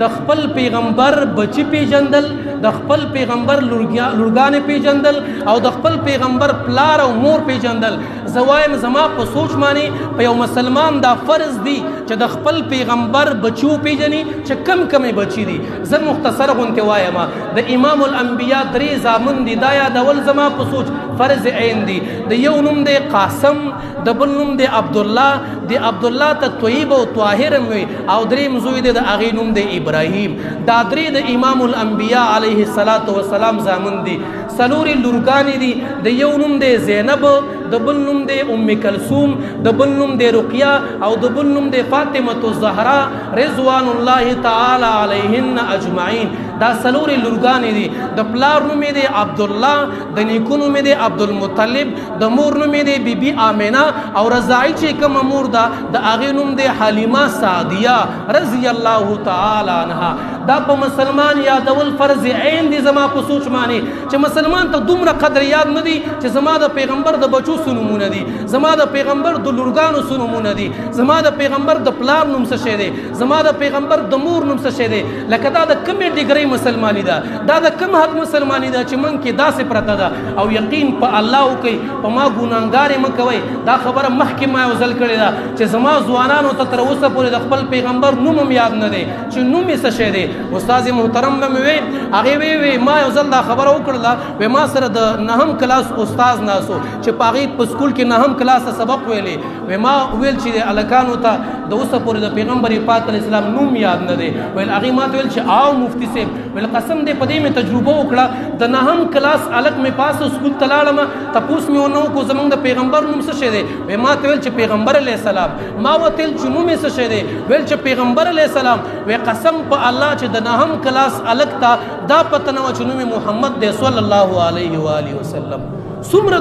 د خپل پیغمبر بچی پیژندل، د خپل پیغمبر لورګانې پیژندل او د خپل پیغمبر پلار او مور پیژندل. زه وایم زما په سوچ باندې په یو مسلمان دا فرض دی چې د خپل پیغمبر بچو پیژني چې کم کمې بچي دي. زه مختصر غونته وایم د امام الانبیاء درې زامن دي، دا یادول زما په سوچ فرض عین دي. د یو نوم دی قاسم، د بل نوم دی عبدالله، د عبدالله ته طیب او طاهر وي، او دریم زوی دی د هغې نوم دی ابراهیم. دا درې د امام الانبیاء علیه السلام زامن دي. څلورې لورګانې دي، د یو نوم دی زینب، د بل نوم دی ام کلثوم، د بل نوم دی رقیه، او د بل نوم دی فاطمه الزهرا رضوان الله تعالی علیهن اجمعین. دا څلورې لورګانې دي. د پلار نوم دی عبدالله، د نیکه نوم دی عبدالمطلب، د مور نوم دی بیبي آمنه، او رضاعي چې کومه مور ده د هغې نوم دی حلیمه سعدیه رضی الله تعالی عنها. دا په مسلمان یادول فرض عین دي زما په سوچ باندې چې مسلمان ته دومره قدر یاد نه دي چې زما د پیغمبر د بچو څه نومونه دي، زما د پیغمبر د لورګانو څه نومونه دي، زما د پیغمبر د پلار نوم څه شی دی، زما د پیغمبر د مور نوم څه شی دی. لکه دا د کومې ډیګرۍ مسلماني ده، دا د کوم حد مسلماني ده چې من کې داسې پرته ده. او یقین په الله وکئ، په ما ګناهګار مه کوئ. دا خبره مخکې ما یو ځل کړې ده چې زما ځوانانو ته تر اوسه پورې د خپل پیغمبر نوم هم یاد نه دی چې نوم یې څه شی دی. استاد محترم به مې وی، هغې وی ما یو ځل دا خبره وکړله، وی ما سره د 9م کلاس استاد ناسو چې په هغې په سکول کې 9م کلاس ته سبق ویلې. وی ما ویل چې د هلکانو ته د اوسه پورې د پیغمبر پاک علیه السلام نوم یاد نه دی. ویل هغې ما ته ویل چې آو مفتي صاحب، ویل قسم دی په دې مې تجربه وکړه، د 9م کلاس هلک مې پاسه سکول ته لاړم، تپوس مې ونه وکړو زموږ د پیغمبر نوم څه شی دی. وی ما ته ویل چې پیغمبر علیه السلام. ما ورته ویل چې نوم یې څه شی دی، ویل چې پیغمبر علیه السلام. وی قسم په الله چې د 9م کلاس هلک ته دا پته نه وه چې نوم محمد دی صلی الله علیه و آله وسلم. څومره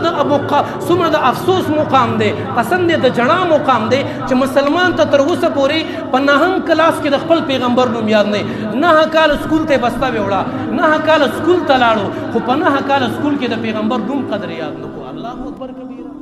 د افسوس مقام دی، قسم دی د جړا مقام دی چې مسلمان ته تر اوسه پورې په 9م کلاس کې د خپل پیغمبر نوم یاد نه. 9 کاله سکول ته بسته وړه، 9 کاله سکول ته لاړو، خو په 9 کاله سکول کې د پیغمبر نوم قدر یاد نه کو. الله اکبر کبیره.